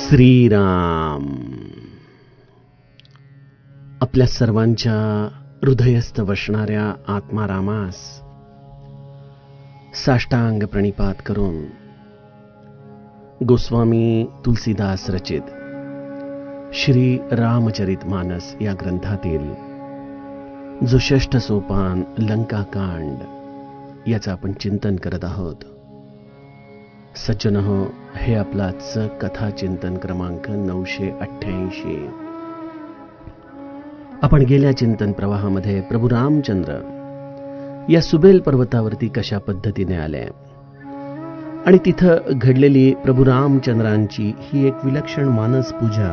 श्रीराम. आपल्या सर्वांच्या हृदयस्थ वसणाऱ्या आत्मारामास साष्टांग प्रणिपात करून गोस्वामी तुलसीदास रचित श्री रामचरित मानस या ग्रंथातील जो 6ष्ठ सोपान लंकाकांड याचं आपण चिंतन करत आहोत. सज्जनहो, हे आपलाच कथा चिंतन क्रमांक 988. आपण गेल्या चिंतन प्रवाहामध्ये प्रभू रामचंद्र या सुबेल पर्वतावरती कशा पद्धतीने आले आणि तिथं घडलेली प्रभू रामचंद्रांची ही एक विलक्षण मानस पूजा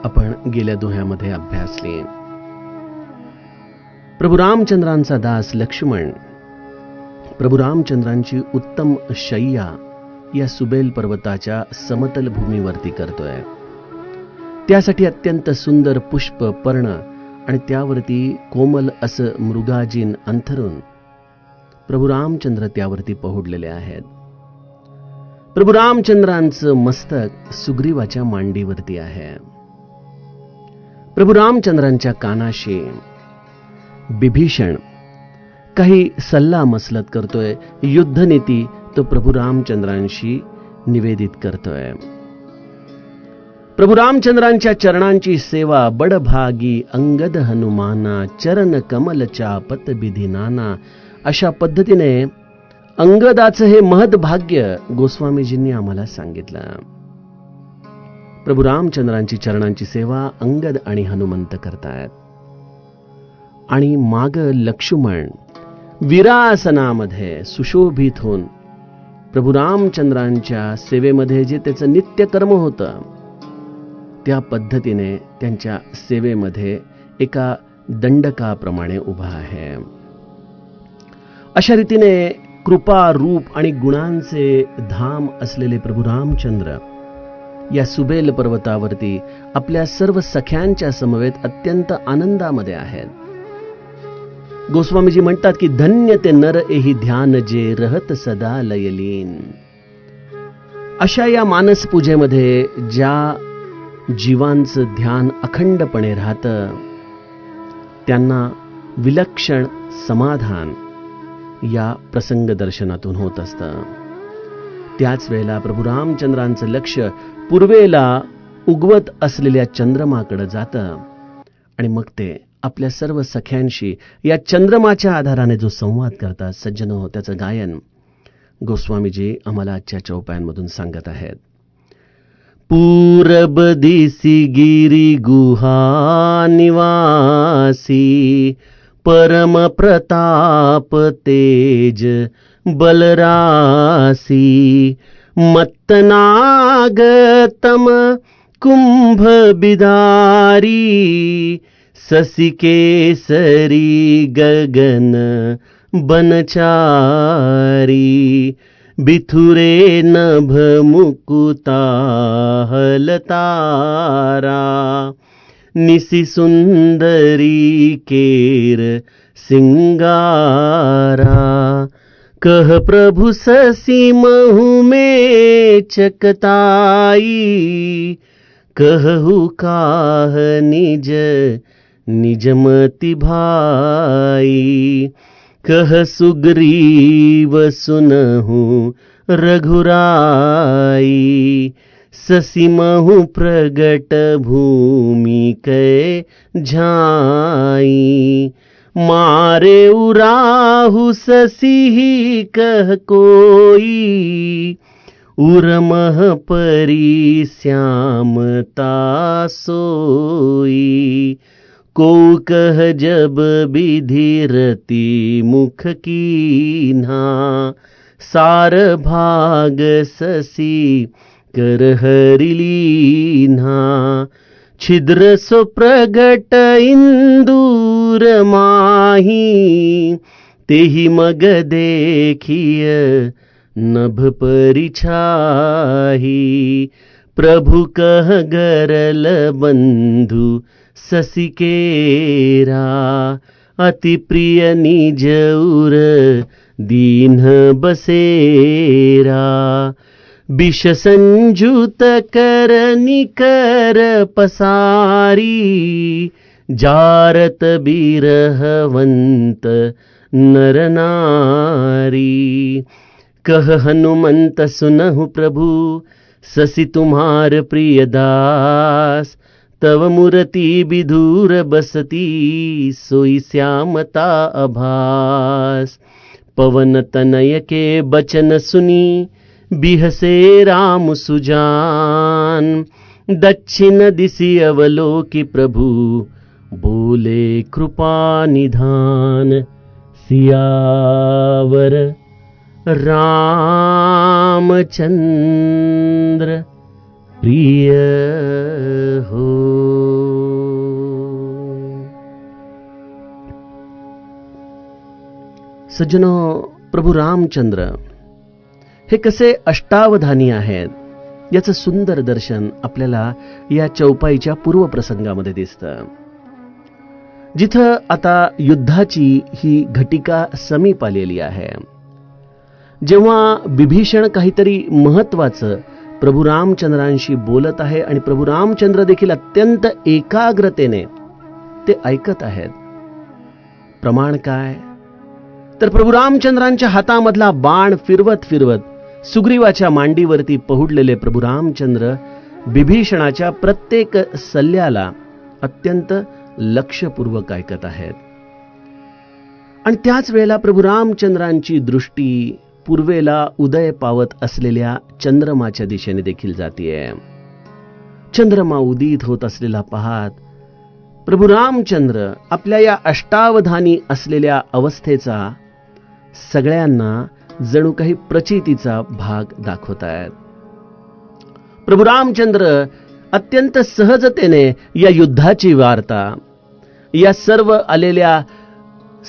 आपण गेल्या दोह्यामध्ये अभ्यासली. प्रभू रामचंद्रांचा दास लक्ष्मण प्रभू रामचंद्रांची उत्तम शय्या या सुबेल पर्वताच्या समतल भूमीवरती करतोय. त्यासाठी अत्यंत सुंदर पुष्प पर्ण आणि त्यावरती कोमल असं मृगाजीन अंथरून प्रभू रामचंद्र त्यावरती पहुडलेले आहेत. प्रभू रामचंद्रांचं मस्तक सुग्रीवाच्या मांडीवरती आहे. प्रभू रामचंद्रांच्या कानाशी बिभीषण काही सल्ला मसलत करतोय. युद्धनीती तो प्रभू रामचंद्रांशी निवेदित करतोय. प्रभू रामचंद्रांच्या चरणांची सेवा बडभागी अंगद हनुमाना चरण कमल चापत विधी नाना. अशा पद्धतीने अंगदाचं हे महद भाग्य गोस्वामीजींनी आम्हाला सांगितलं. प्रभू रामचंद्रांची चरणांची सेवा अंगद आणि हनुमंत करतायत आणि माग लक्ष्मण विरासनामध्ये सुशोभित होऊन प्रभू रामचंद्रांच्या सेवेमध्ये जे त्याचं नित्यकर्म होतं त्या पद्धतीने त्यांच्या सेवेमध्ये एका दंडकाप्रमाणे उभा आहे. अशा रीतीने कृपा रूप आणि गुणांचे धाम असलेले प्रभू रामचंद्र या सुबेल पर्वतावरती आपल्या सर्व सख्यांच्या समवेत अत्यंत आनंदामध्ये आहेत. गोस्वामीजी म्हणतात की धन्य ते नर एही ध्यान जे रहत सदा लयलीन. अशा या मानस पूजेमध्ये ज्या जीवांचं ध्यान अखंडपणे राहतं त्यांना विलक्षण समाधान या प्रसंग दर्शनातून होत असतं. त्याच वेळेला प्रभू रामचंद्रांचं लक्ष पूर्वेला उगवत असलेल्या चंद्रमाकडे जातं आणि मग ते आपल्या सर्व सख्यांशी या चंद्रमाच्या आधाराने जो संवाद करतात सज्जनो, त्याचं गायन गोस्वामीजी आम्हाला आजच्या चौपायांमधून सांगत आहेत. पूरब दिसी गिरी गुहा निवासी परम प्रताप तेज बलरासी मत्तनागतम कुंभ बिदारी ससिकेसरी गगन बनचारी बिथुरे नभ मुकुता हलतारा निसी सुंदरी केर सिंगारा कह प्रभु ससी महु में चकताई कहु काह निज निजमति भाई कह सुग्रीव सुनहु रघुराई ससी महु प्रगट भूमि कै झाई मारे उराहु ससी कह कोई उर्मह परी श्यामता सोई को कह जब विधिरति मुख कीन्हा सार भाग ससी कर हरिलीन्हा छिद्र सो प्रगट इंदूर माही तेहि मग देखिय नभ परिछाही प्रभु कह गरल बंधु ससिकेरा अति प्रिय निज उर दीन बसेरा बिष संजुत कर निकर पसारी, जारत बिरहवंत नर नारी। कह हनुमंत सुनहु प्रभु, ससी तुम्हार प्रिय दास। तव मूर्ति विधुर बसती, सोई श्यामता अभास। पवन तनय के बचन सुनी, बिहसे राम सुजान। दक्षिण दिशि अवलोकि प्रभु, बोले कृपा निधान। सियावर रामचंद्र प्रिय हो। सज्जनो, प्रभू रामचंद्र हे कसे अष्टावधानी आहेत याचं सुंदर दर्शन आपल्याला या चौपाईच्या पूर्वप्रसंगामध्ये दिसतं. जिथं आता युद्धाची ही घटिका समीप आलेली आहे, जेव्हा विभीषण काहीतरी महत्वाचं प्रभू रामचंद्रांशी बोलत आहे आणि प्रभू रामचंद्र देखील अत्यंत एकाग्रतेने ते ऐकत आहेत. प्रमाण काय? तर प्रभू रामचंद्रांच्या हातामधला बाण फिरवत फिरवत सुग्रीवाच्या मांडीवरती पहुडलेले प्रभू रामचंद्र विभीषणाच्या प्रत्येक सल्ल्याला अत्यंत लक्षपूर्वक ऐकत आहेत. आणि त्याच वेळेला प्रभू रामचंद्रांची दृष्टी पूर्वेला उदय पावत असलेल्या चंद्रमाच्या दिशेने देखील जातीये. चंद्रमा उदित होत असलेला पाहत प्रभू रामचंद्र आपल्या या अष्टावधानी असलेल्या अवस्थेचा सगळ्यांना जणू काही प्रचितीचा भाग दाखवतायत. प्रभू रामचंद्र अत्यंत सहजतेने या युद्धाची वार्ता, या सर्व आलेल्या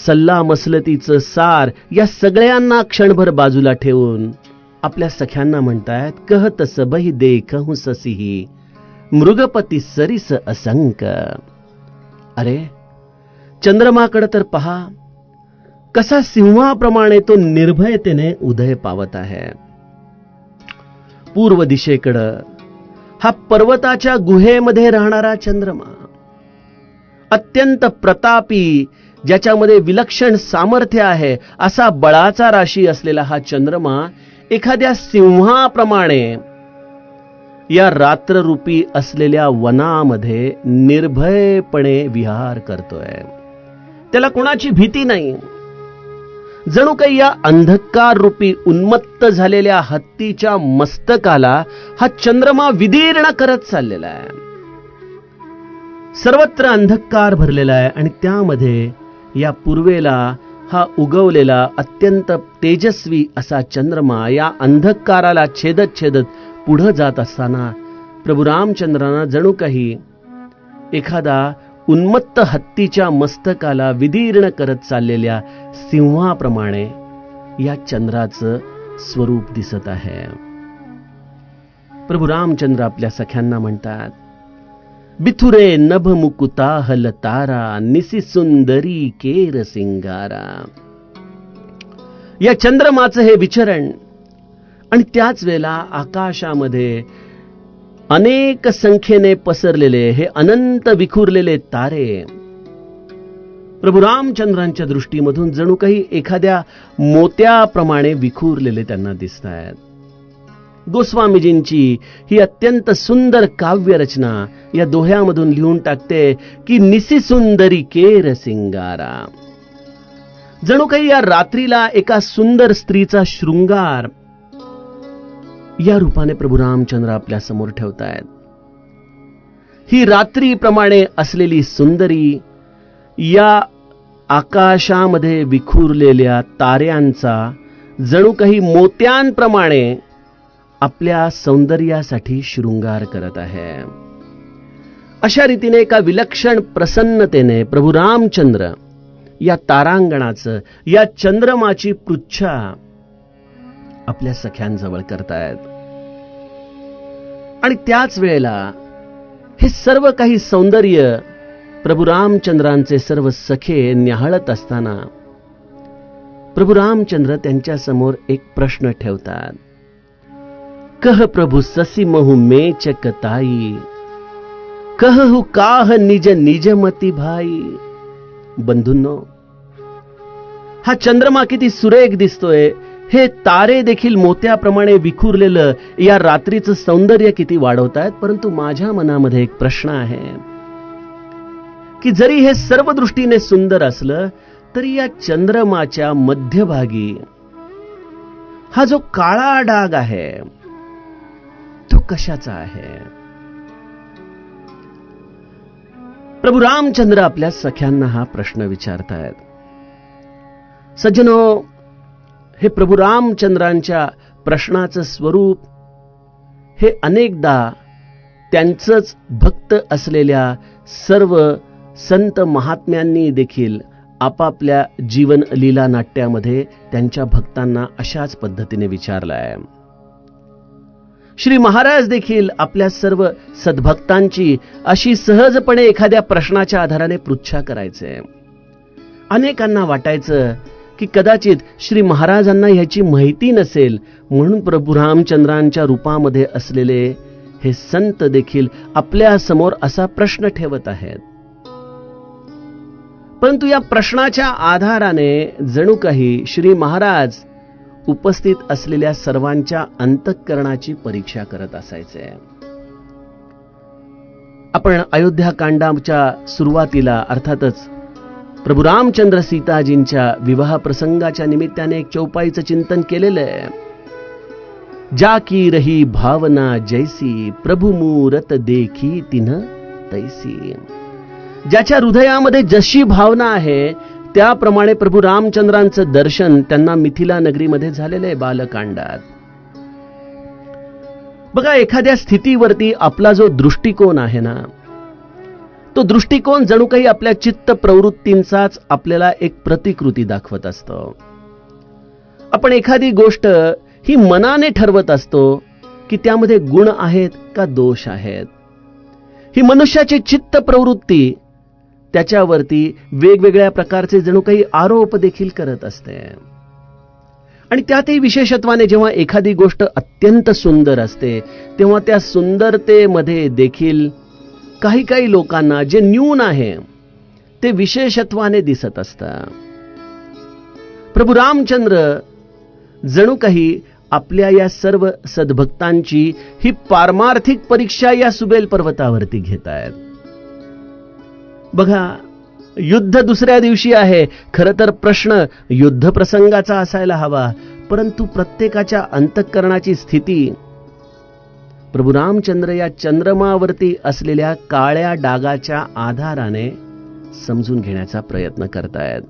सल्ला मसलतीचं सार या सगळ्यांना क्षणभर बाजूला ठेवून आपल्या सख्यांना म्हणतायत, कहत सबही देखहु ससीही, मृगपती सरिस असंक. अरे, चंद्रमाकडे तर पहा, कसा सिंहाप्रमाणे तो निर्भयतेने उदय पावत आहे. पूर्व दिशेकडं हा पर्वताच्या गुहेमध्ये राहणारा चंद्रमा, अत्यंत प्रतापी, ज्याच्यामध्ये विलक्षण सामर्थ्य आहे असा बळाचा राशी असलेला हा चंद्रमा एखाद्या सिंहाप्रमाणे या रात्ररूपी असलेल्या वनामध्ये निर्भयपणे विहार करतोय. त्याला कोणाची भीती नाही. जणू काही या अंधकार रूपी उन्मत्त झालेल्या हत्तीच्या मस्तकाला हा चंद्रमा विदीर्ण करत चाललेला आहे. सर्वत्र अंधकार भरलेला आहे आणि त्यामध्ये या पूर्वेला हा उगवलेला अत्यंत तेजस्वी असा चंद्रमा या अंधकाराला छेदत छेदत पुढे जात असताना प्रभू रामचंद्रांना जणू काही एखादा उन्मत्त हत्तीच्या मस्तकाला विदीर्ण करत चाललेल्या सिंहाप्रमाणे या चंद्राचं स्वरूप दिसत आहे. प्रभू रामचंद्र आपल्या सख्यांना म्हणतात, बिथुरे नभ मुकुता हल तारा, निसी सुंदरी केर सिंगारा. या चंद्रमाचं हे विचरण आणि त्याच वेळेला आकाशामध्ये अनेक संख्येने पसरलेले हे अनंत विखुरलेले तारे प्रभू रामचंद्रांच्या दृष्टीमधून जणू काही एखाद्या मोत्याप्रमाणे विखुरलेले त्यांना दिसत आहेत. गोस्वामीजींची ही अत्यंत सुंदर काव्य रचना या दोह्यामधून लिहून टाकते की निसी सुंदरी केर सिंगारा. जणू काही या रात्रीला एका सुंदर स्त्रीचा शृंगार या रूपाने प्रभू रामचंद्र आपल्या समोर ठेवतायत. ही रात्रीप्रमाणे असलेली सुंदरी या आकाशामध्ये विखुरलेल्या ताऱ्यांचा जणू काही मोत्यांप्रमाणे आपल्या सौंदर्यासाठी शृंगार करत आहे. अशा रीतीने एका विलक्षण प्रसन्नतेने प्रभू रामचंद्र या तारांगणाचं, या चंद्रमाची पृच्छा आपल्या सख्यांजवळ करतायत. आणि त्याच वेळेला हे सर्व काही सौंदर्य प्रभू रामचंद्रांचे सर्व सखे न्याहाळत असताना प्रभू रामचंद्र त्यांच्या समोर एक प्रश्न ठेवतात. कह प्रभु ससी महु मेच कताई, कहु काह निज निज मती भाई. बंधूंनो, हा चंद्रमा किती सुरेख दिसतोय, हे तारे देखील मोत्याप्रमाणे विखुरलेलं या रात्रीचं सौंदर्य किती वाढवतायत. परंतु माझ्या मनामध्ये एक प्रश्न आहे की जरी हे सर्व दृष्टीने सुंदर असलं तरी या चंद्रमाच्या मध्यभागी हा जो काळा डाग आहे तो कशाचा आहे? प्रभु रामचंद्र आपल्या सख्यांना हा प्रश्न विचारतायत. सज्जनो, हे प्रभु रामचंद्रांच्या प्रश्नाचं स्वरूप हे अनेकदा त्यांचंच भक्त असलेल्या सर्व संत महात्म्यांनी देखील आपापल्या जीवन लीला नाट्यामध्ये त्यांच्या भक्तांना अशाच पद्धतीने विचारलं आहे. श्री महाराज देखील आपल्या सर्व सद्भक्तांची अशी सहजपणे एखाद्या प्रश्नाच्या आधाराने पृच्छा करायचे. अनेकांना वाटायचं की कदाचित श्री महाराजांना ह्याची माहिती नसेल, म्हणून प्रभू रामचंद्रांच्या रूपामध्ये असलेले हे संत देखील आपल्या समोर असा प्रश्न ठेवत आहेत. परंतु या प्रश्नाच्या आधाराने जणू काही श्री महाराज उपस्थित असलेल्या सर्वांच्या अंतःकरणाची परीक्षा करत असायचे. आपण अयोध्या कांडाच्या सुरुवातीला अर्थातच प्रभु रामचंद्र सीताजींच्या विवाह प्रसंगाच्या निमित्ताने एक चौपाईचं चिंतन केलेलं आहे. जा की रही भावना जैसी, प्रभु मूरत देखी तिन्ह तैसी. ज्याच्या हृदयामध्ये जशी भावना आहे त्याप्रमाणे प्रभु रामचंद्रांचं दर्शन त्यांना मिथिला नगरीमध्ये झालेलं आहे बालकांडात. बघा, एखाद्या स्थितीवरती आपला जो दृष्टिकोन आहे ना, तो दृष्टिकोन जणू काही आपल्या चित्त प्रवृत्तींचाच आपल्याला एक प्रतिकृती दाखवत असतो. आपण एखादी गोष्ट ही मनाने ठरवत असतो की त्यामध्ये गुण आहेत का दोष आहेत. ही मनुष्याची चित्त प्रवृत्ती त्याच्यावरती वेगवेगळ्या प्रकारचे जणू काही आरोप देखील करत असते. आणि त्यातही विशेषत्वाने जेव्हा एखादी गोष्ट अत्यंत सुंदर असते तेव्हा त्या सुंदरतेमध्ये देखील काही काही लोकांना जे न्यून आहे ते विशेषत्वाने दिसत असतं. प्रभु रामचंद्र जणू काही आपल्या या सर्व सद्भक्तांची ही पारमार्थिक परीक्षा या सुबेल पर्वतावरती घेत आहेत. बघा, युद्ध दुसऱ्या दिवशी आहे. खरं तर प्रश्न युद्ध प्रसंगाचा असायला हवा, परंतु प्रत्येकाच्या अंतःकरणाची स्थिती प्रभु रामचंद्र या चंद्रमावरती असलेल्या काळ्या डागाच्या आधाराने समजून घेण्याचा प्रयत्न करतायत.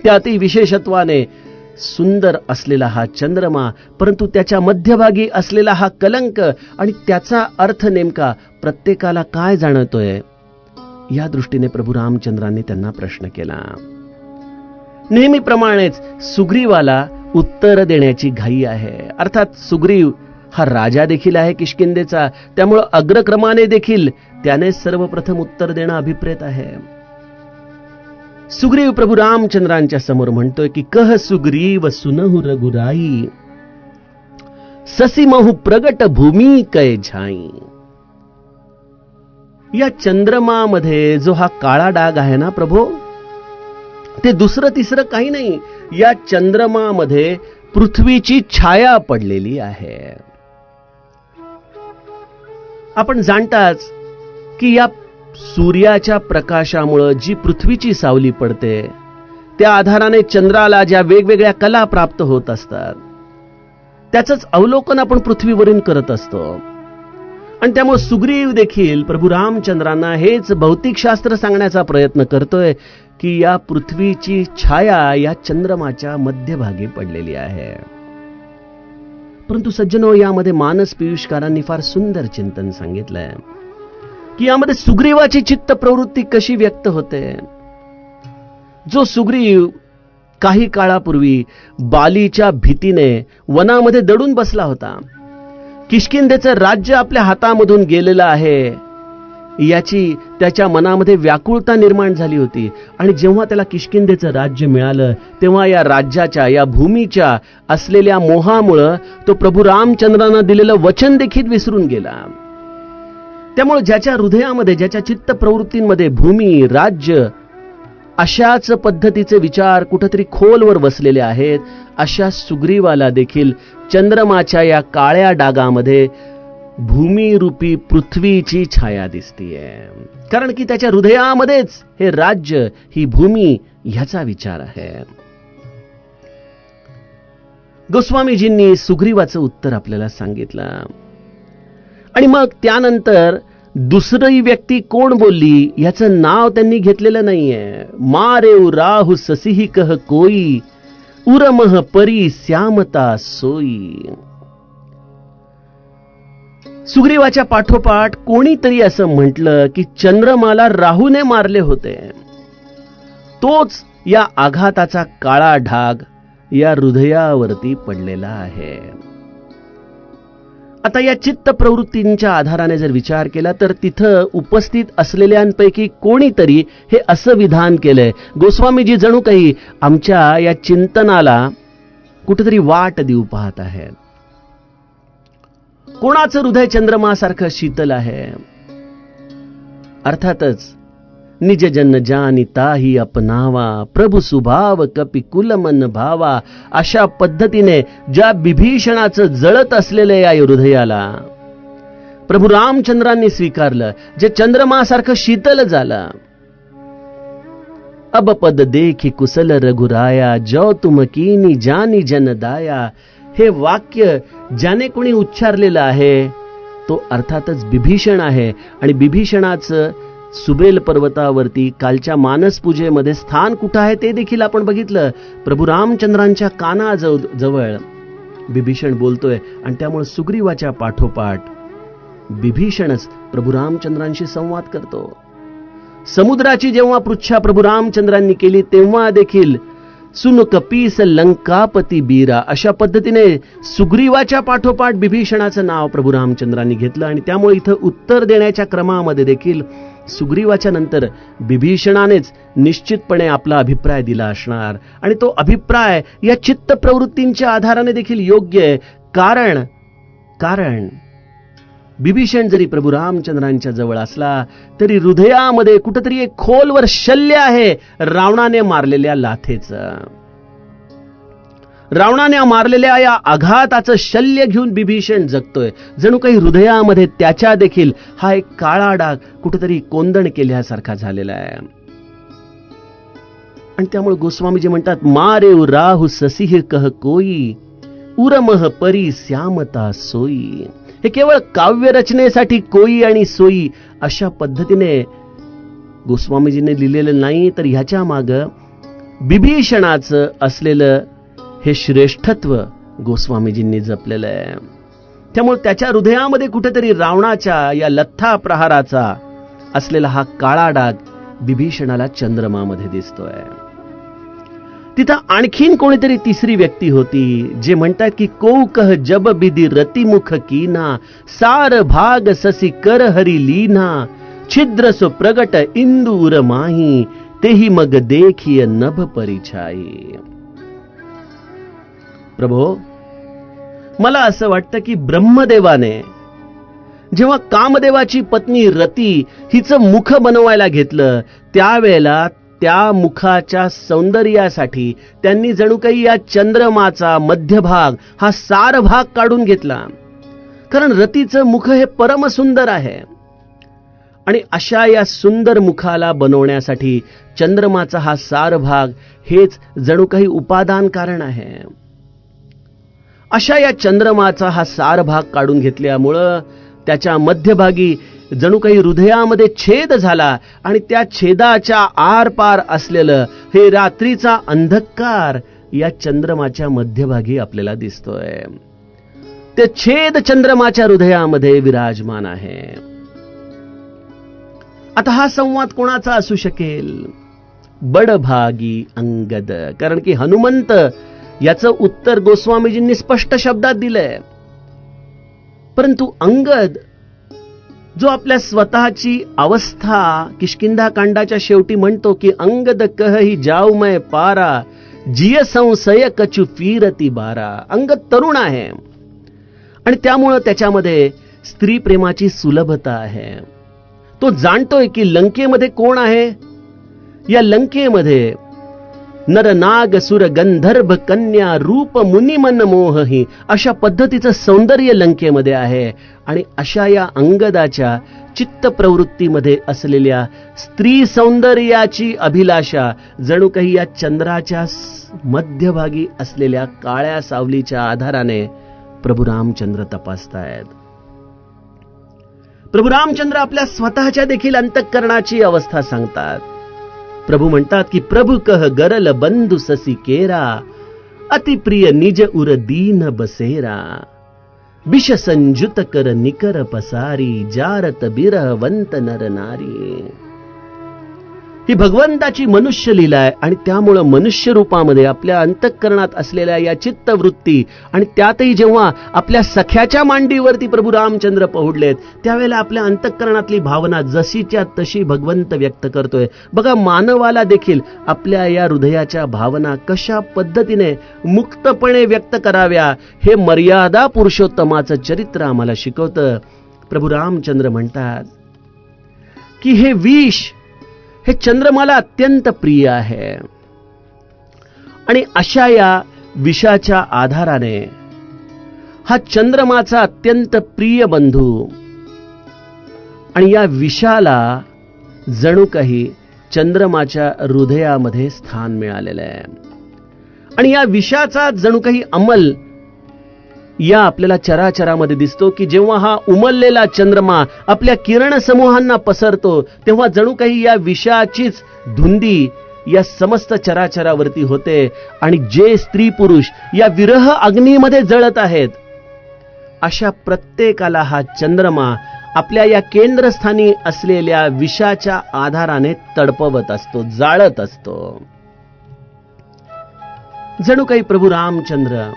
त्यातही विशेषत्वाने सुंदर असलेला हा चंद्रमा, परंतु त्याच्या मध्यभागी असलेला हा कलंक आणि त्याचा अर्थ नेमका प्रत्येकाला काय जाणतोय, या दृष्टीने प्रभु रामचंद्रांनी त्यांना प्रश्न केला. नेहमीप्रमाणेच सुग्रीवाला उत्तर देण्याची घाई आहे. अर्थात सुग्रीव हा राजा देखील आहे किष्किंधेचा, त्यामुळे अग्रक्रमाने देखील त्याने सर्वप्रथम उत्तर देणं अभिप्रेत आहे. सुग्रीव प्रभु रामचंद्रांच्या समोर म्हणतोय की कह सुग्रीव सुनहु रघुराई, ससी महु प्रगट भूमी कै झाई. या चंद्रमामध्ये जो हा काळा डाग आहे ना प्रभो, ते दुसरं तिसरं काही नाही. या चंद्रमामध्ये पृथ्वीची छाया पडलेली आहे. आपण जाणताच की या सूर्याच्या प्रकाशामुळे जी पृथ्वीची सावली पडते त्या आधाराने चंद्राला ज्या वेगवेगळ्या कला प्राप्त होत असतात त्याचंच अवलोकन आपण पृथ्वीवरून करत असतो. आणि त्यामुळे सुग्रीव देखील प्रभु रामचंद्रांना हेच भौतिकशास्त्र सांगण्याचा प्रयत्न करतोय की या पृथ्वीची छाया या चंद्रमाच्या मध्यभागी पडलेली आहे. परंतु सज्जनो, यामध्ये मानस पियुषकारांनी फार सुंदर चिंतन सांगितलंय की यामध्ये सुग्रीवाची चित्त प्रवृत्ती कशी व्यक्त होते. जो सुग्रीव काही काळापूर्वी बालीच्या भीतीने वनामध्ये दडून बसला होता, किष्किंधेचं राज्य आपल्या हातामधून गेलेलं आहे, याची त्याच्या मनामध्ये व्याकुळता निर्माण झाली होती. आणि जेव्हा त्याला किष्किंधेचं राज्य मिळालं तेव्हा या राज्याच्या, या भूमीच्या असलेल्या मोहामुळं तो प्रभू रामचंद्रांना दिलेलं वचन देखील विसरून गेला. त्यामुळे ज्याच्या हृदयामध्ये, ज्याच्या चित्त प्रवृत्तींमध्ये भूमी, राज्य अशाच पद्धतीचे विचार कुठेतरी खोलवर बसलेले आहेत, अशा सुग्रीवाला देखील चंद्रमाच्या या काळ्या डागामध्ये भूमिरूपी पृथ्वीची छाया दिसतीये. कारण की त्याच्या हृदयामध्येच हे राज्य, ही भूमी ह्याचा विचार आहे. गोस्वामीजींनी सुग्रीवाचं उत्तर आपल्याला सांगितलं. आणि मग त्यानंतर दुसरी व्यक्ती कोण बोलली याचं नाव त्यांनी घेतलेलं नाहीये. मारेऊ राहु ससिही कह कोई, उरमह परी श्यामता सोई. सुग्रीवाच्या पाठोपाठ कोणीतरी असं म्हटलं की चंद्रमाला राहूने मारले होते. तोच या आघाताचा काळा ढाग या हृदयावरती पडलेला आहे. आता या चित्त प्रवृत्तींच्या आधाराने जर विचार केला तर तिथं उपस्थित असलेल्यांपैकी कोणीतरी हे असं विधान केलंय. गोस्वामीजी जणू काही आमच्या या चिंतनाला कुठेतरी वाट देऊ पाहत आहेत. कोणाचं हृदय चंद्रमासारखं शीतल आहे? अर्थातच निज जन जानी ताही अपनावा, प्रभू सुभाव कपि कुल मन भावा. अशा पद्धतीने ज्या विभीषणाचं जळत असलेलं या हृदयाला प्रभू रामचंद्रांनी स्वीकारलं, जे चंद्रमासारखं शीतल झालं. अब पद देखी कुशल रघुराया, जो तुम कीनी जानी जन दाया. हे वाक्य ज्याने कोणी उच्चारलेलं आहे तो अर्थातच विभीषण आहे. आणि विभीषणाचं सुबेल पर्वतावरती कालच्या मानस पूजेमध्ये स्थान कुठं आहे ते देखील आपण बघितलं. प्रभू रामचंद्रांच्या कानाजवळ विभीषण बोलतोय. आणि त्यामुळे सुग्रीवाच्या पाठोपाठ विभीषणच प्रभू रामचंद्रांशी संवाद करतो. समुद्राची जेव्हा पृच्छा प्रभू रामचंद्रांनी केली तेव्हा देखील सुन कपीस लंकापती बीरा, अशा पद्धतीने सुग्रीवाच्या पाठोपाठ विभीषणाचं नाव प्रभू रामचंद्रांनी घेतलं. आणि त्यामुळे इथं उत्तर देण्याच्या क्रमामध्ये देखील सुग्रीवाच्या नंतर विभीषणानेच निश्चितपणे आपला अभिप्राय दिला असणार. आणि तो अभिप्राय या चित्त प्रवृत्तींच्या आधाराने देखील योग्य आहे. कारण विभीषण जरी प्रभू रामचंद्रांच्या जवळ असला तरी हृदयामध्ये कुठेतरी एक खोलवर शल्य आहे रावणाने मारलेल्या लाथेचं. रावणाने मारलेल्या या आघाताचं शल्य घेऊन विभीषण जगतोय. जणू काही हृदयामध्ये त्याच्या देखील हा एक काळा डाग कुठेतरी कोंदण केल्यासारखा झालेला आहे. आणि त्यामुळे गोस्वामीजी म्हणतात, मारेऊ राहु ससिह कह कोई, उरमह परी श्यामता सोई. हे केवळ काव्य रचनेसाठी कोई आणि सोई अशा पद्धतीने गोस्वामीजीने लिहिलेलं नाही, तर ह्याच्या माग विभीषणाचं असलेलं हे श्रेष्ठत्व गोस्वामीजींनी जपलेलं आहे. त्यामुळे त्याच्या हृदयामध्ये कुठेतरी रावणाच्या या लठ्ठा प्रहाराचा असलेला हा काळा डाग विभीषणाला चंद्रमामध्ये दिसतोय. तिथं आणखीन कोणीतरी तिसरी व्यक्ती होती जे म्हणतात की कौकह जब बिदी रतिमुख कीना, सार भाग ससी कर हरी लीना, छिद्र सो प्रगट इंदूर माही, तेही मग देखिय नभ परिछाई. प्रभो, मला असं वाटतं की ब्रह्मदेवाने जेव्हा कामदेवाची पत्नी रती हिचं मुख बनवायला घेतलं त्यावेळेला त्या मुखाच्या सौंदर्यासाठी त्यांनी जणू काही या चंद्रमाचा मध्यभाग हा सार भाग काढून घेतला. कारण रतीचं मुख हे परम सुंदर आहे आणि अशा या सुंदर मुखाला बनवण्यासाठी चंद्रमाचा हा सार भाग हेच जणू काही उपादान कारण आहे. अशा या चंद्रमाचा हा सार भाग काढून घेतल्यामुळं त्याच्या मध्यभागी जणू काही हृदयामध्ये छेद झाला आणि त्या छेदाच्या आरपार असलेलं हे रात्रीचा अंधकार या चंद्रमाच्या मध्यभागी आपल्याला दिसतोय. ते छेद चंद्रमाच्या हृदयामध्ये विराजमान आहे. आता हा संवाद कोणाचा असू शकेल? बडभागी अंगद. कारण की हनुमंत याचं उत्तर गोस्वामीजींनी स्पष्ट शब्दात दिलंय. परंतु अंगद जो आपल्या स्वतःची अवस्था किष्किंधा कांडाच्या शेवटी म्हणतो की अंगद कहही जाऊ मै पारा, जिय संशय कछु फिरती बारा. अंगद तरुण आहे आणि त्यामुळं त्याच्यामध्ये स्त्री प्रेमाची सुलभता आहे. तो जाणतोय की लंकेमध्ये कोण आहे. या लंकेमध्ये नर नाग सुर गंधर्भ कन्या रूप मुनी मन मोहही, अशा पद्धतीचं सौंदर्य लंकेमध्ये आहे. आणि अशा या अंगदाच्या चित्त प्रवृत्तीमध्ये असलेल्या स्त्री सौंदर्याची अभिलाषा जणू काही या चंद्राच्या मध्यभागी असलेल्या काळ्या सावलीच्या आधाराने प्रभू रामचंद्र तपासतायत. प्रभू रामचंद्र आपल्या स्वतःच्या देखील अंतःकरणाची अवस्था सांगतात. प्रभू म्हणतात की प्रभु कह गरल बंधु ससी केरा, अति प्रिय निज उर दीन बसेरा, विष संजुत कर निकर पसारी, जारत बिरहवंत नर नारी. ही भगवंताची मनुष्य लीला आहे आणि त्यामुळे मनुष्य रूपामध्ये आपल्या अंतःकरणात असलेल्या या चित्तवृत्ती आणि त्यातही जेव्हा आपल्या सख्याच्या मांडीवरती प्रभू रामचंद्र पहुडलेत त्यावेळेला आपल्या अंतःकरणातली भावना जशीच्या तशी भगवंत व्यक्त करतोय. बघा, मानवाला देखील आपल्या या हृदयाच्या भावना कशा पद्धतीने मुक्तपणे व्यक्त कराव्या हे मर्यादा पुरुषोत्तमाचं चरित्र आम्हाला शिकवतं. प्रभू रामचंद्र म्हणतात की हे विष, हे चंद्रमाला अत्यंत प्रिय आहे आणि अशा या विषाच्या आधाराने हा चंद्रमाचा अत्यंत प्रिय बंधू आणि या विषाला जणू काही चंद्रमाच्या हृदयामध्ये स्थान मिळालेलं आहे. आणि या विषाचा जणू काही अंमल या आपल्याला चराचरामध्ये दिसतो की जेव्हा हा उमललेला चंद्रमा आपल्या किरण समूहांना पसरतो तेव्हा जणू काही या विषाचीच धुंदी या समस्त चराचरावरती होते. आणि जे स्त्री पुरुष या विरह अग्नीमध्ये जळत आहेत अशा प्रत्येकाला हा चंद्रमा आपल्या या केंद्रस्थानी असलेल्या विषाच्या आधाराने तडपवत असतो, जाळत असतो. जणू काही प्रभू रामचंद्र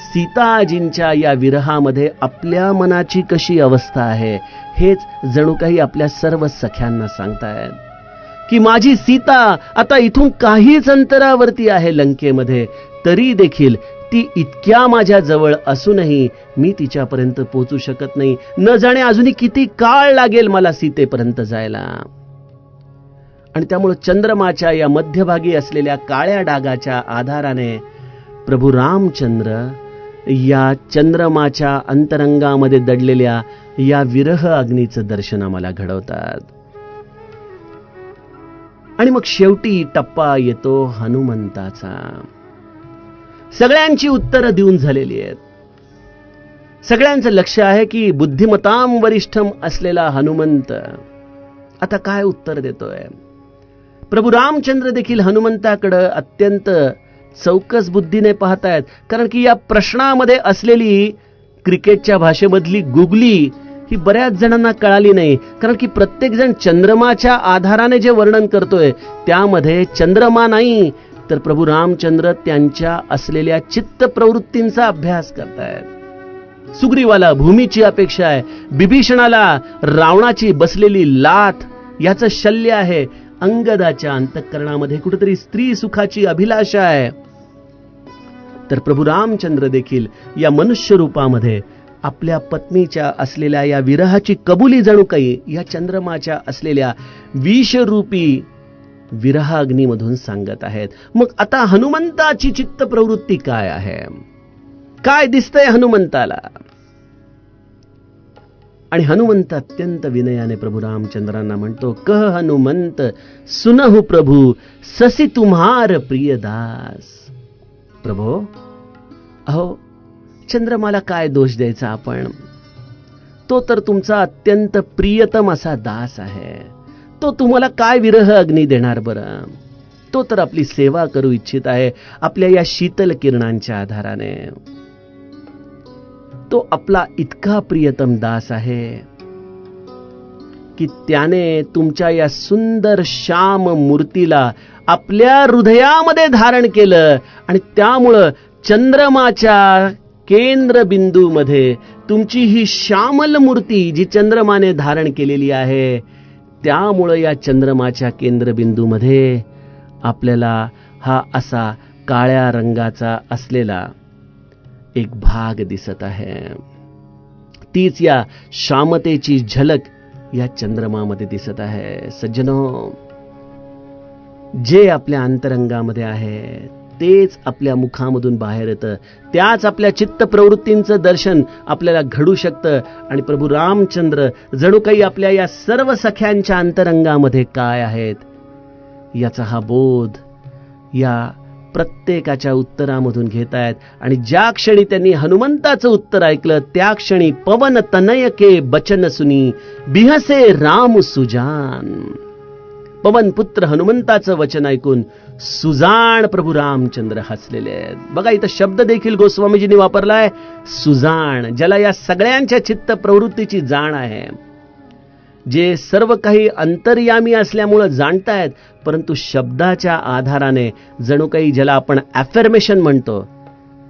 सीताजींच्या या विरहामध्ये आपल्या मनाची कशी अवस्था आहे हेच जणू काही आपल्या सर्व सख्यांना सांगतायत की माझी सीता आता इथून काहीच अंतरावरती आहे लंकेमध्ये, तरी देखील ती इतक्या माझ्या जवळ असूनही मी तिच्यापर्यंत पोहोचू शकत नाही. न जाणे अजूनही किती काळ लागेल मला सीतेपर्यंत जायला. आणि त्यामुळे चंद्रमाच्या या मध्यभागी असलेल्या काळ्या डागाच्या आधाराने प्रभू रामचंद्र या चंद्रमाच्या अंतरंगामध्ये दडलेल्या या विरह अग्नीचं दर्शन आम्हाला घडवतात. आणि मग शेवटी टप्पा येतो हनुमंताचा. सगळ्यांची उत्तरं देऊन झालेली आहेत. सगळ्यांचं लक्ष आहे की बुद्धिमताम वरिष्ठम असलेला हनुमंत आता काय उत्तर देतोय. प्रभू रामचंद्र देखील हनुमंताकडे अत्यंत चौकस बुद्धीने पाहतायत, कारण की या प्रश्नामध्ये असलेली क्रिकेटच्या भाषेमधली गुगली ही बऱ्याच जणांना कळाली नाही. कारण की प्रत्येक जण चंद्रमाच्या आधाराने जे वर्णन करतोय त्यामध्ये चंद्रमा नाही तर प्रभू रामचंद्र त्यांच्या असलेल्या चित्त प्रवृत्तींचा अभ्यास करतायत. सुग्रीवाला भूमीची अपेक्षा आहे, बिभीषणाला रावणाची बसलेली लाथ याचं शल्य आहे, अंगदाच्या अंतःकरणामध्ये कुठेतरी स्त्री सुखाची अभिलाषा आहे. तर प्रभू रामचंद्र देखील या मनुष्य रूपामध्ये आपल्या पत्नीच्या असलेल्या या विरहाची कबुली जणू काही या चंद्रमाच्या असलेल्या विषरूपी विरहाग्नीमधून सांगत आहेत. मग आता हनुमंताची चित्त प्रवृत्ती काय आहे, काय दिसतंय हनुमंताला. आणि हनुमंत अत्यंत विनयाने प्रभू रामचंद्रांना म्हणतो, कह हनुमंत सुनहु प्रभु ससी तुम्हार प्रिय दास. प्रभो, अहो चंद्रमाला काय दोष द्यायचा आपण, तो तर तुमचा अत्यंत प्रियतम असा दास आहे. तो तुम्हाला काय विरह अग्नी देणार बरं. तो तर आपली सेवा करू इच्छित आहे आपल्या या शीतल किरणांच्या आधाराने. तो आपला इतका प्रियतम दास आहे की त्याने तुमच्या या सुंदर श्याम मूर्तीला आपल्या हृदयामध्ये धारण केलं आणि त्यामुळं चंद्रमाच्या केंद्रबिंदूमध्ये तुमची ही श्यामल मूर्ती जी चंद्रमाने धारण केलेली आहे, त्यामुळे या चंद्रमाच्या केंद्रबिंदूमध्ये आपल्याला हा असा काळ्या रंगाचा असलेला एक भाग दिसत आहे. तीच या शामतेची झलक या चंद्रमामध्ये दिसत आहे. सज्जनो, जे आपल्या अंतरंगामध्ये आहे तेच आपल्या मुखामधून बाहेर येतं, त्याच आपल्या चित्त प्रवृत्तींचं दर्शन आपल्याला घडू शकतं. आणि प्रभू रामचंद्र जणू काही आपल्या या सर्व सख्यांच्या अंतरंगामध्ये काय आहेत याचा हा बोध या प्रत्येकाच्या उत्तरामधून घेतायत. आणि ज्या क्षणी त्यांनी हनुमंताचं उत्तर ऐकलं, त्या क्षणी पवन तनय के बचन सुनी बिहसे राम सुजान. पवन पुत्र हनुमंताचं वचन ऐकून सुजाण प्रभू रामचंद्र हसलेले आहेत. बघा, इथं शब्द देखील गोस्वामीजींनी वापरलाय, सुजाण, ज्याला या सगळ्यांच्या चित्त प्रवृत्तीची जाण आहे, जे सर्व काही अंतर्यामी असल्यामुळे जाणतायत, परंतु शब्दाच्या आधाराने जणू काही ज्याला आपण अफर्मेशन म्हणतो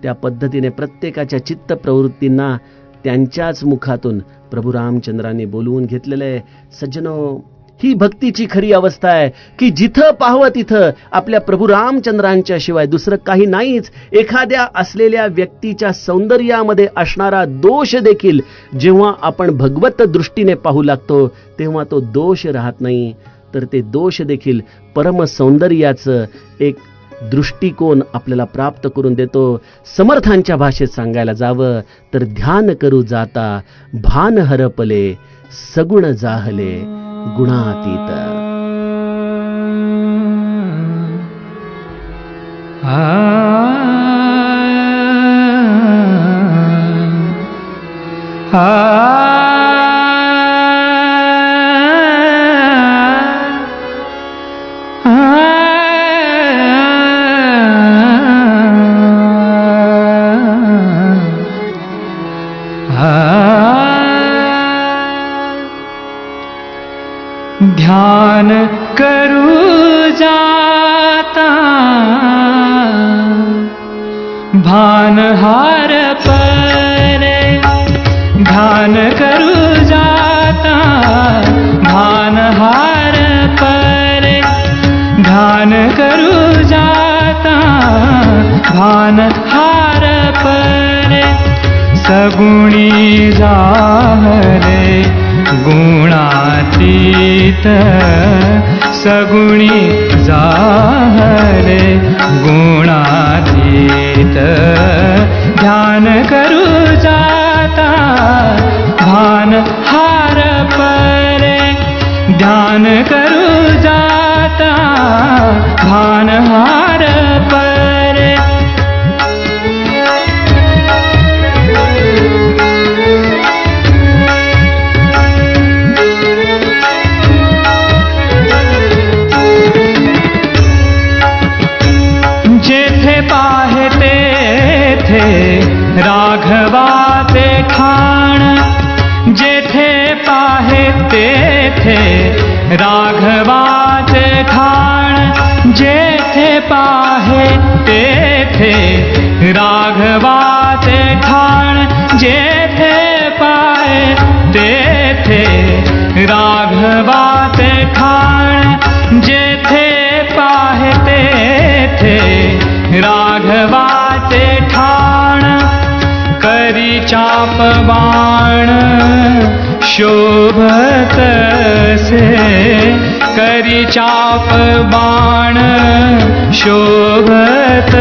त्या पद्धतीने प्रत्येकाच्या चित्त प्रवृत्तींना त्यांच्याच मुखातून प्रभू रामचंद्रांनी बोलवून घेतलेलं आहे. सज्जनो, ही भक्तीची खरी अवस्था आहे की जिथं पाहावं तिथं आपल्या प्रभू रामचंद्रांच्या शिवाय दुसरं काही नाहीच. एखाद्या असलेल्या व्यक्तीच्या सौंदर्यामध्ये असणारा दोष देखील जेव्हा आपण भगवत दृष्टीने पाहू लागतो तेव्हा तो दोष राहत नाही, तर ते दोष देखील परम सौंदर्याचं एक दृष्टिकोन आपल्याला प्राप्त करून देतो. समर्थांच्या भाषेत सांगायला जावं तर ध्यान करू जाता भान हरपले सगुण जाहले गुणातीत. ध्यान करू जाता भान हार परे, ध्यान करू जाता भान हार परे, ध्यान करू जाता भान हार परे, सगुणी जाहरे गुणातीत, सगुणी जाहरे गुणातीत. ध्यान करू जाता भान हार परे, ध्यान करू जाता भान हार परे. राघवाचे ठाण, जेथे पाहे तेथे राघवाचे ठाण, जेथे पाहे तेथे राघवाचे ठाण, जेथे पाहे तेथे राघवाचे ठाण, जेथे पाहे तेथे राघवाचे ठाण. करी चाप बाण शोभत से, करी चाप बाण शोभत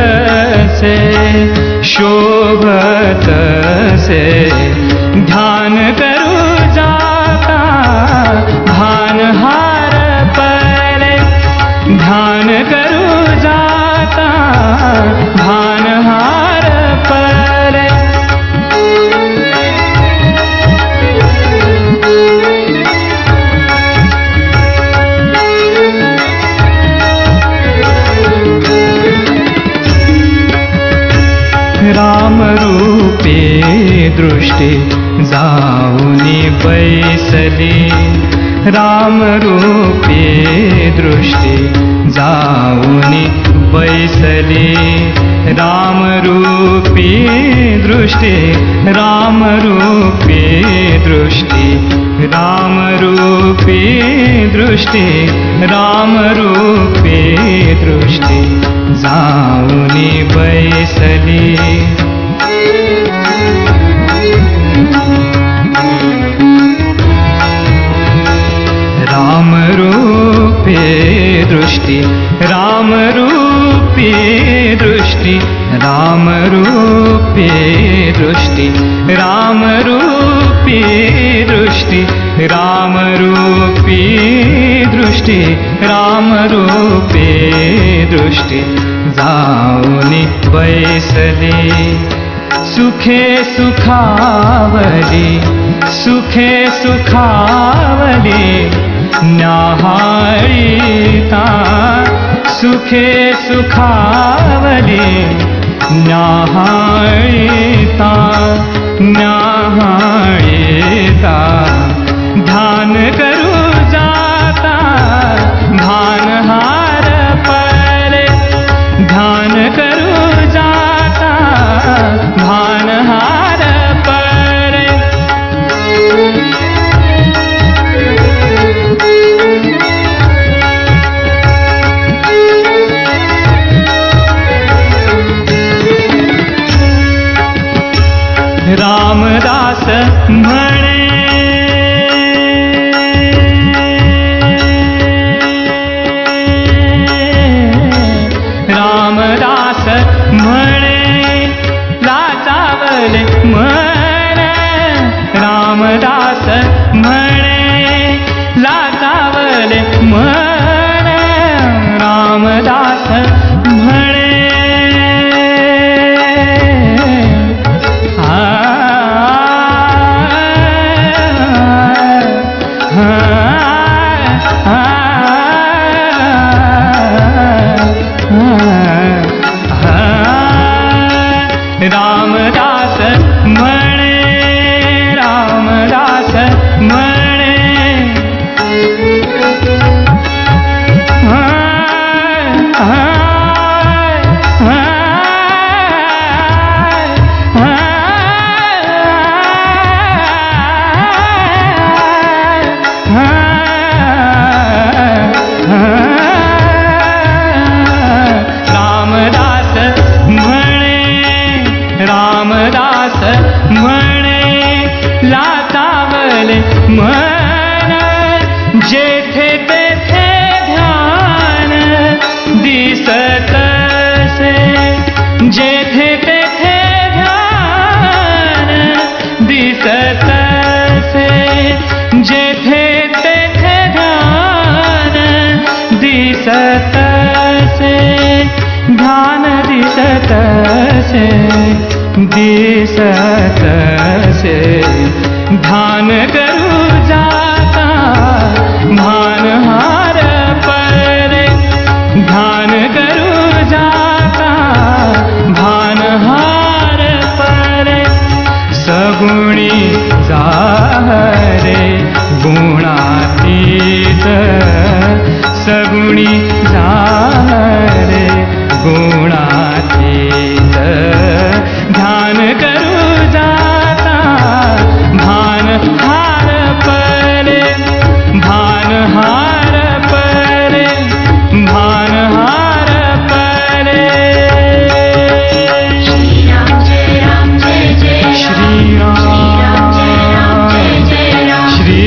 से, शोभत से. ध्यान करू जाता भान हार परे, ध्यान करू जाता भान हार परे. राम रूपे दृष्टी जाऊनी बैसली, राम रूपे दृष्टी जाऊनी बैसली, राम रूपी दृष्टी रामरूपी दृष्टि रामरूपी दृष्टि रामरूपी दृष्टि जाऊनी बैसली रामरूपी दृष्टि रामरूपी दृष्टि रामरूपी दृष्टि रामरूपी दृष्टि रामरूपी दृष्टि रामरूपी दृष्टि जाऊनी बैसली सुखे सुखावली सुखे सुखावली न्याहाळीता सुखे सुखावली न्याहाळीता न्याहाळीता ध्यान करू जाता भानहार परे ध्यान करू जाता भानहार परे रामदास म्हणे रामदास म्हणे लाचावले म्हण रामदास म्हणे लाचावले म्हण रामदास म्हणे रामदास म्हणे रामदास म्हणे रामदास म्हणे रामदास म्हणे लाचावले म्हण जेथे तेथे ध्यान दिसतसे जेथे तेथे ध्यान दिसतसे जेथे तेथे ध्यान दिसतसे ध्यान दिसतसे दिसतसे ध्यान करू जाता भानहार परे ध्यान करू जाता भानहार परे सगुणी जाहरे गुणातीत सगुणी जाहरे गुणातीत ध्यान करू जाता भानहार परे भानहार परे भानहार परे श्री राम श्री राम श्री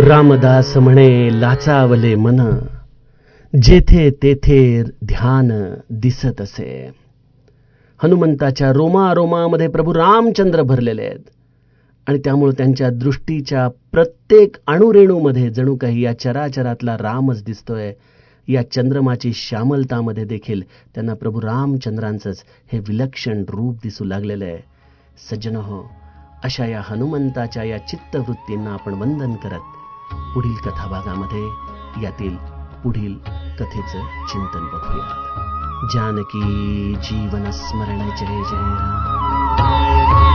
रामदास म्हणे लाचावले मन जेथे तेथे ध्यान दिसत असे. हनुमंताच्या रोमारोमामध्ये प्रभू रामचंद्र भरलेले आहेत आणि त्यामुळे त्यांच्या दृष्टीच्या प्रत्येक अणुरेणूमध्ये जणू काही या चराचरातला रामच दिसतोय. या चंद्रमाची श्यामलतामध्ये देखील त्यांना प्रभू रामचंद्रांचंच हे विलक्षण रूप दिसू लागलेलं आहे. सज्जनहो, अशा या हनुमंताच्या या चित्तवृत्तींना आपण वंदन करत पुढील कथाभागामध्ये यातील पुढील कथेचं चिंतन बघूया. जानकी जीवन स्मरण जय जय राम.